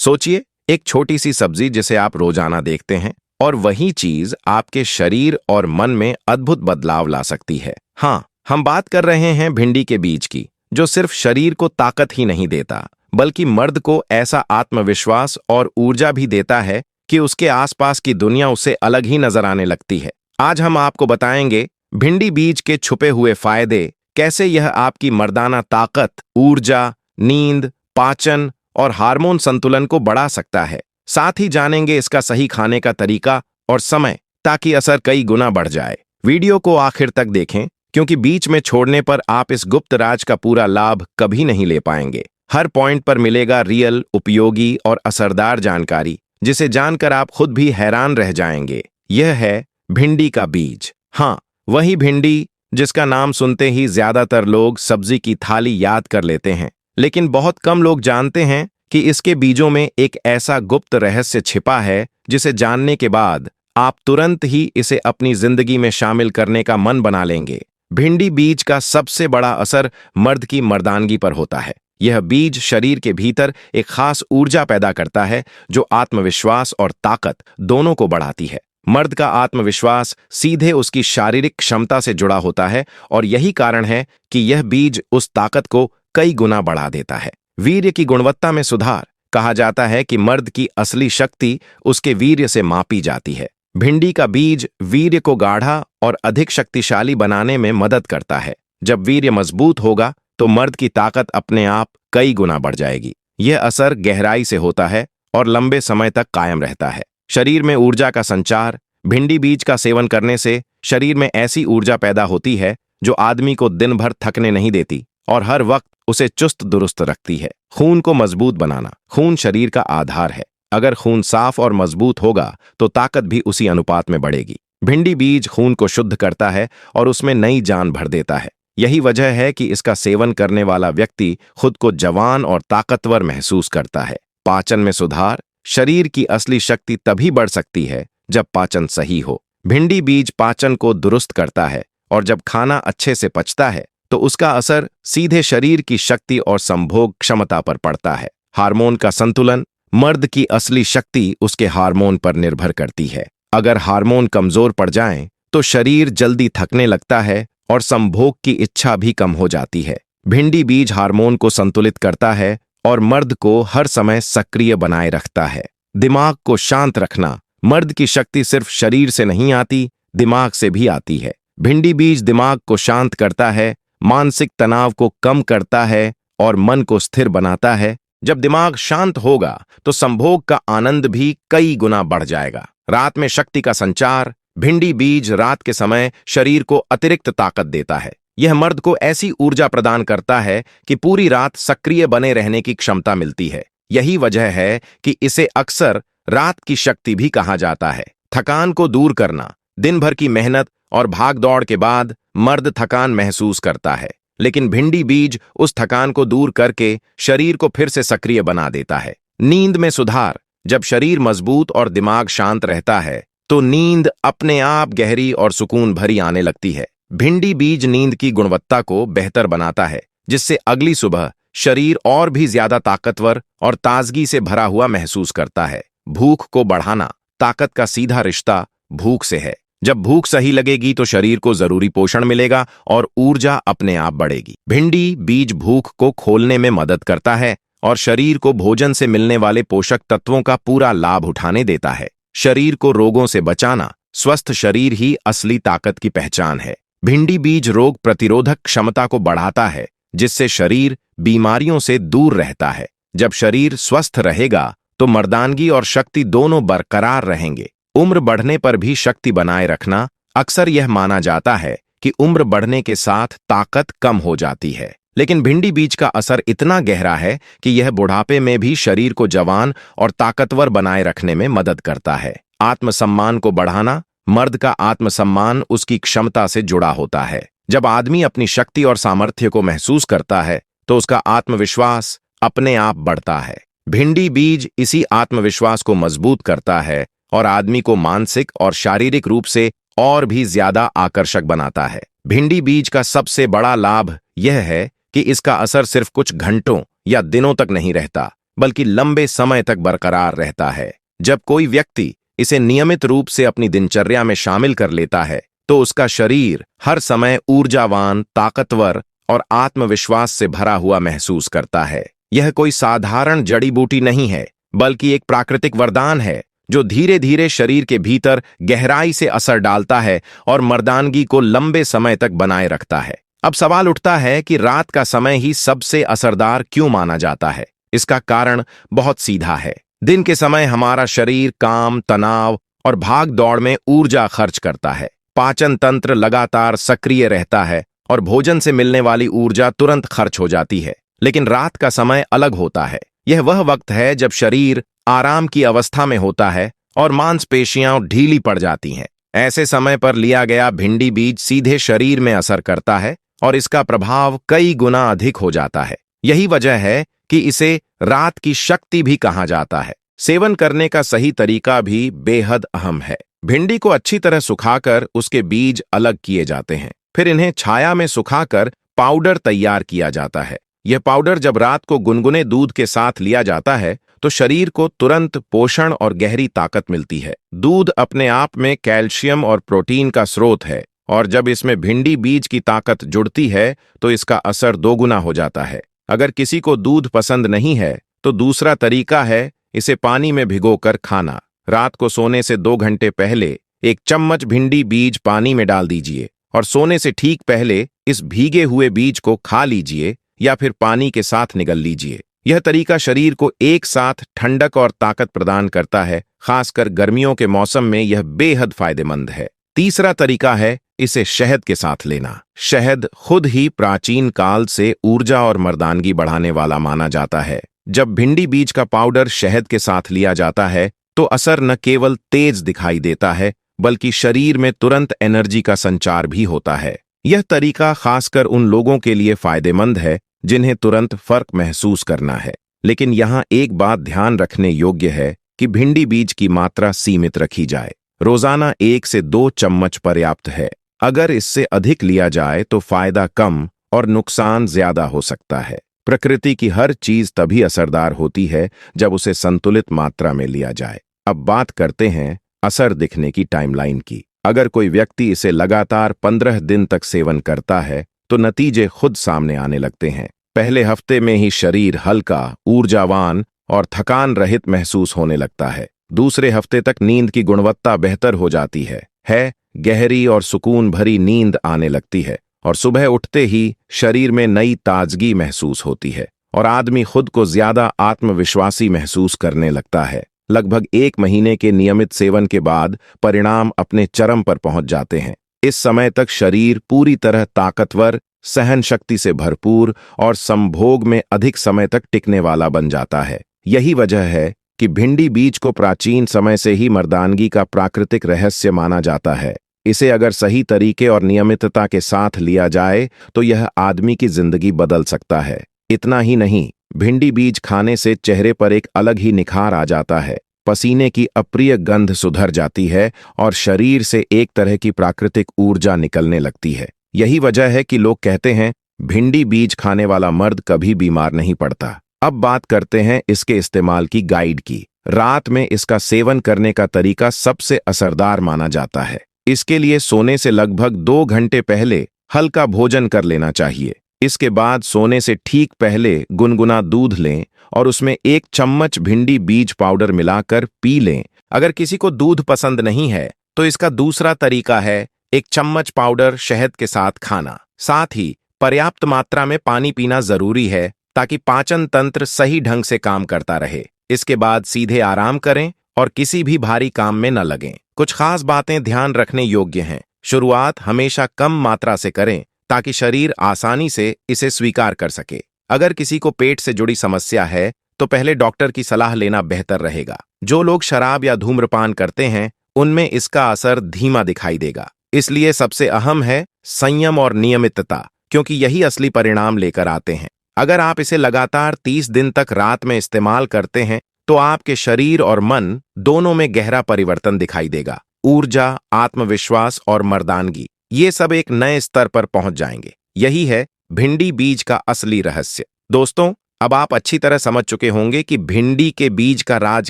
सोचिए, एक छोटी सी सब्जी जिसे आप रोजाना देखते हैं और वही चीज आपके शरीर और मन में अद्भुत बदलाव ला सकती है। हाँ, हम बात कर रहे हैं भिंडी के बीज की, जो सिर्फ शरीर को ताकत ही नहीं देता, बल्कि मर्द को ऐसा आत्मविश्वास और ऊर्जा भी देता है कि उसके आसपास की दुनिया उसे अलग ही नजर आने लगती है। आज हम आपको बताएंगे भिंडी बीज के छुपे हुए फायदे, कैसे यह आपकी मर्दाना ताकत, ऊर्जा, नींद, पाचन और हार्मोन संतुलन को बढ़ा सकता है। साथ ही जानेंगे इसका सही खाने का तरीका और समय, ताकि असर कई गुना बढ़ जाए। वीडियो को आखिर तक देखें, क्योंकि बीच में छोड़ने पर आप इस गुप्त राज का पूरा लाभ कभी नहीं ले पाएंगे। हर पॉइंट पर मिलेगा रियल, उपयोगी और असरदार जानकारी, जिसे जानकर आप खुद भी हैरान रह जाएंगे। यह है भिंडी का बीज। हाँ, वही भिंडी जिसका नाम सुनते ही ज्यादातर लोग सब्जी की थाली याद कर लेते हैं, लेकिन बहुत कम लोग जानते हैं कि इसके बीजों में एक ऐसा गुप्त रहस्य छिपा है जिसे जानने के बाद आप तुरंत ही इसे अपनी जिंदगी में शामिल करने का मन बना लेंगे। भिंडी बीज का सबसे बड़ा असर मर्द की मर्दानगी पर होता है। यह बीज शरीर के भीतर एक खास ऊर्जा पैदा करता है, जो आत्मविश्वास और ताकत दोनों को बढ़ाती है। मर्द का आत्मविश्वास सीधे उसकी शारीरिक क्षमता से जुड़ा होता है, और यही कारण है कि यह बीज उस ताकत को कई गुना बढ़ा देता है। वीर्य की गुणवत्ता में सुधार। कहा जाता है कि मर्द की असली शक्ति उसके वीर्य से मापी जाती है। भिंडी का बीज वीर्य को गाढ़ा और अधिक शक्तिशाली बनाने में मदद करता है। जब वीर्य मजबूत होगा तो मर्द की ताकत अपने आप कई गुना बढ़ जाएगी। यह असर गहराई से होता है और लंबे समय तक कायम रहता है। शरीर में ऊर्जा का संचार। भिंडी बीज का सेवन करने से शरीर में ऐसी ऊर्जा पैदा होती है जो आदमी को दिन भर थकने नहीं देती और हर वक्त उसे चुस्त दुरुस्त रखती है। खून को मजबूत बनाना। खून शरीर का आधार है। अगर खून साफ और मजबूत होगा तो ताकत भी उसी अनुपात में बढ़ेगी। भिंडी बीज खून को शुद्ध करता है और उसमें नई जान भर देता है। यही वजह है कि इसका सेवन करने वाला व्यक्ति खुद को जवान और ताकतवर महसूस करता है। पाचन में सुधार। शरीर की असली शक्ति तभी बढ़ सकती है जब पाचन सही हो। भिंडी बीज पाचन को दुरुस्त करता है, और जब खाना अच्छे से पचता है तो उसका असर सीधे शरीर की शक्ति और संभोग क्षमता पर पड़ता है। हार्मोन का संतुलन। मर्द की असली शक्ति उसके हार्मोन पर निर्भर करती है। अगर हार्मोन कमजोर पड़ जाएं तो शरीर जल्दी थकने लगता है और संभोग की इच्छा भी कम हो जाती है। भिंडी बीज हार्मोन को संतुलित करता है और मर्द को हर समय सक्रिय बनाए रखता है। दिमाग को शांत रखना। मर्द की शक्ति सिर्फ शरीर से नहीं आती, दिमाग से भी आती है। भिंडी बीज दिमाग को शांत करता है, मानसिक तनाव को कम करता है और मन को स्थिर बनाता है। जब दिमाग शांत होगा तो संभोग का आनंद भी कई गुना बढ़ जाएगा। रात में शक्ति का संचार। भिंडी बीज रात के समय शरीर को अतिरिक्त ताकत देता है। यह मर्द को ऐसी ऊर्जा प्रदान करता है कि पूरी रात सक्रिय बने रहने की क्षमता मिलती है। यही वजह है कि इसे अक्सर रात की शक्ति भी कहा जाता है। थकान को दूर करना। दिन भर की मेहनत और भागदौड़ के बाद मर्द थकान महसूस करता है, लेकिन भिंडी बीज उस थकान को दूर करके शरीर को फिर से सक्रिय बना देता है। नींद में सुधार। जब शरीर मजबूत और दिमाग शांत रहता है तो नींद अपने आप गहरी और सुकून भरी आने लगती है। भिंडी बीज नींद की गुणवत्ता को बेहतर बनाता है, जिससे अगली सुबह शरीर और भी ज्यादा ताकतवर और ताजगी से भरा हुआ महसूस करता है। भूख को बढ़ाना। ताकत का सीधा रिश्ता भूख से है। जब भूख सही लगेगी तो शरीर को जरूरी पोषण मिलेगा और ऊर्जा अपने आप बढ़ेगी। भिंडी बीज भूख को खोलने में मदद करता है और शरीर को भोजन से मिलने वाले पोषक तत्वों का पूरा लाभ उठाने देता है। शरीर को रोगों से बचाना। स्वस्थ शरीर ही असली ताकत की पहचान है। भिंडी बीज रोग प्रतिरोधक क्षमता को बढ़ाता है, जिससे शरीर बीमारियों से दूर रहता है। जब शरीर स्वस्थ रहेगा तो मर्दानगी और शक्ति दोनों बरकरार रहेंगे। उम्र बढ़ने पर भी शक्ति बनाए रखना। अक्सर यह माना जाता है कि उम्र बढ़ने के साथ ताकत कम हो जाती है, लेकिन भिंडी बीज का असर इतना गहरा है कि यह बुढ़ापे में भी शरीर को जवान और ताकतवर बनाए रखने में मदद करता है। आत्मसम्मान को बढ़ाना। मर्द का आत्मसम्मान उसकी क्षमता से जुड़ा होता है। जब आदमी अपनी शक्ति और सामर्थ्य को महसूस करता है तो उसका आत्मविश्वास अपने आप बढ़ता है। भिंडी बीज इसी आत्मविश्वास को मजबूत करता है और आदमी को मानसिक और शारीरिक रूप से और भी ज्यादा आकर्षक बनाता है। भिंडी बीज का सबसे बड़ा लाभ यह है कि इसका असर सिर्फ कुछ घंटों या दिनों तक नहीं रहता, बल्कि लंबे समय तक बरकरार रहता है। जब कोई व्यक्ति इसे नियमित रूप से अपनी दिनचर्या में शामिल कर लेता है तो उसका शरीर हर समय ऊर्जावान, ताकतवर और आत्मविश्वास से भरा हुआ महसूस करता है। यह कोई साधारण जड़ी बूटी नहीं है, बल्कि एक प्राकृतिक वरदान है जो धीरे धीरे शरीर के भीतर गहराई से असर डालता है और मर्दानगी को लंबे समय तक बनाए रखता है। अब सवाल उठता है कि रात का समय ही सबसे असरदार क्यों माना जाता है? इसका कारण बहुत सीधा है। दिन के समय हमारा शरीर काम, तनाव और भाग दौड़ में ऊर्जा खर्च करता है। पाचन तंत्र लगातार सक्रिय रहता है और भोजन से मिलने वाली ऊर्जा तुरंत खर्च हो जाती है। लेकिन रात का समय अलग होता है। यह वह वक्त है जब शरीर आराम की अवस्था में होता है और मांसपेशियां ढीली पड़ जाती हैं। ऐसे समय पर लिया गया भिंडी बीज सीधे शरीर में असर करता है और इसका प्रभाव कई गुना अधिक हो जाता है। यही वजह है कि इसे रात की शक्ति भी कहा जाता है। सेवन करने का सही तरीका भी बेहद अहम है। भिंडी को अच्छी तरह सुखाकर उसके बीज अलग किए जाते हैं। फिर इन्हें छाया में सुखाकर पाउडर तैयार किया जाता है। यह पाउडर जब रात को गुनगुने दूध के साथ लिया जाता है तो शरीर को तुरंत पोषण और गहरी ताकत मिलती है। दूध अपने आप में कैल्शियम और प्रोटीन का स्रोत है और जब इसमें भिंडी बीज की ताकत जुड़ती है तो इसका असर दोगुना हो जाता है। अगर किसी को दूध पसंद नहीं है तो दूसरा तरीका है इसे पानी में भिगोकर खाना। रात को सोने से 2 घंटे पहले 1 चम्मच भिंडी बीज पानी में डाल दीजिए और सोने से ठीक पहले इस भीगे हुए बीज को खा लीजिए या फिर पानी के साथ निगल लीजिए। यह तरीका शरीर को एक साथ ठंडक और ताकत प्रदान करता है। खासकर गर्मियों के मौसम में यह बेहद फायदेमंद है। तीसरा तरीका है इसे शहद के साथ लेना। शहद खुद ही प्राचीन काल से ऊर्जा और मर्दानगी बढ़ाने वाला माना जाता है। जब भिंडी बीज का पाउडर शहद के साथ लिया जाता है तो असर न केवल तेज दिखाई देता है बल्कि शरीर में तुरंत एनर्जी का संचार भी होता है। यह तरीका खासकर उन लोगों के लिए फायदेमंद है जिन्हें तुरंत फर्क महसूस करना है। लेकिन यहाँ एक बात ध्यान रखने योग्य है कि भिंडी बीज की मात्रा सीमित रखी जाए। रोजाना 1 से 2 चम्मच पर्याप्त है। अगर इससे अधिक लिया जाए तो फायदा कम और नुकसान ज्यादा हो सकता है। प्रकृति की हर चीज तभी असरदार होती है जब उसे संतुलित मात्रा में लिया जाए। अब बात करते हैं असर दिखने की टाइमलाइन की। अगर कोई व्यक्ति इसे लगातार 15 दिन तक सेवन करता है तो नतीजे खुद सामने आने लगते हैं। पहले हफ्ते में ही शरीर हल्का, ऊर्जावान और थकान रहित महसूस होने लगता है। दूसरे हफ्ते तक नींद की गुणवत्ता बेहतर हो जाती है। गहरी और सुकून भरी नींद आने लगती है और सुबह उठते ही शरीर में नई ताजगी महसूस होती है और आदमी खुद को ज्यादा आत्मविश्वासी महसूस करने लगता है। लगभग 1 महीने के नियमित सेवन के बाद परिणाम अपने चरम पर पहुंच जाते हैं। इस समय तक शरीर पूरी तरह ताकतवर, सहन शक्ति से भरपूर और संभोग में अधिक समय तक टिकने वाला बन जाता है। यही वजह है कि भिंडी बीज को प्राचीन समय से ही मर्दानगी का प्राकृतिक रहस्य माना जाता है। इसे अगर सही तरीके और नियमितता के साथ लिया जाए तो यह आदमी की जिंदगी बदल सकता है। इतना ही नहीं, भिंडी बीज खाने से चेहरे पर एक अलग ही निखार आ जाता है। पसीने की अप्रिय गंध सुधर जाती है और शरीर से एक तरह की प्राकृतिक ऊर्जा निकलने लगती है। यही वजह है कि लोग कहते हैं भिंडी बीज खाने वाला मर्द कभी बीमार नहीं पड़ता। अब बात करते हैं इसके इस्तेमाल की गाइड की। रात में इसका सेवन करने का तरीका सबसे असरदार माना जाता है। इसके लिए सोने से लगभग 2 घंटे पहले हल्का भोजन कर लेना चाहिए। इसके बाद सोने से ठीक पहले गुनगुना दूध लें और उसमें 1 चम्मच भिंडी बीज पाउडर मिलाकर पी लें। अगर किसी को दूध पसंद नहीं है तो इसका दूसरा तरीका है 1 चम्मच पाउडर शहद के साथ खाना। साथ ही पर्याप्त मात्रा में पानी पीना जरूरी है ताकि पाचन तंत्र सही ढंग से काम करता रहे। इसके बाद सीधे आराम करें और किसी भी भारी काम में न लगें। कुछ खास बातें ध्यान रखने योग्य हैं। शुरुआत हमेशा कम मात्रा से करें ताकि शरीर आसानी से इसे स्वीकार कर सके। अगर किसी को पेट से जुड़ी समस्या है तो पहले डॉक्टर की सलाह लेना बेहतर रहेगा। जो लोग शराब या धूम्रपान करते हैं उनमें इसका असर धीमा दिखाई देगा। इसलिए सबसे अहम है संयम और नियमितता, क्योंकि यही असली परिणाम लेकर आते हैं। अगर आप इसे लगातार 30 दिन तक रात में इस्तेमाल करते हैं तो आपके शरीर और मन दोनों में गहरा परिवर्तन दिखाई देगा। ऊर्जा, आत्मविश्वास और मर्दानगी, ये सब एक नए स्तर पर पहुंच जाएंगे। यही है भिंडी बीज का असली रहस्य। दोस्तों, अब आप अच्छी तरह समझ चुके होंगे कि भिंडी के बीज का राज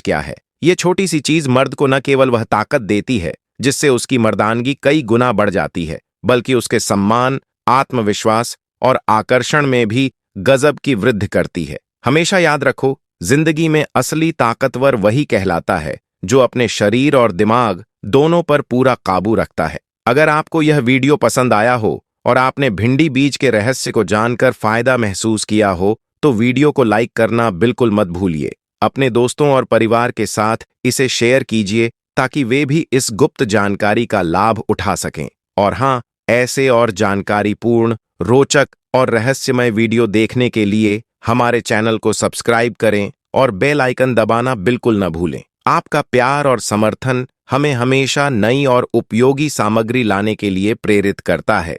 क्या है। ये छोटी सी चीज मर्द को न केवल वह ताकत देती है जिससे उसकी मर्दानगी कई गुना बढ़ जाती है, बल्कि उसके सम्मान, आत्मविश्वास और आकर्षण में भी गजब की वृद्धि करती है। हमेशा याद रखो, जिंदगी में असली ताकतवर वही कहलाता है जो अपने शरीर और दिमाग दोनों पर पूरा काबू रखता है। अगर आपको यह वीडियो पसंद आया हो और आपने भिंडी बीज के रहस्य को जानकर फायदा महसूस किया हो, तो वीडियो को लाइक करना बिल्कुल मत भूलिए। अपने दोस्तों और परिवार के साथ इसे शेयर कीजिए ताकि वे भी इस गुप्त जानकारी का लाभ उठा सकें। और हाँ, ऐसे और जानकारीपूर्ण, रोचक और रहस्यमय वीडियो देखने के लिए हमारे चैनल को सब्सक्राइब करें और बेल आइकन दबाना बिल्कुल न भूलें। आपका प्यार और समर्थन हमें हमेशा नई और उपयोगी सामग्री लाने के लिए प्रेरित करता है।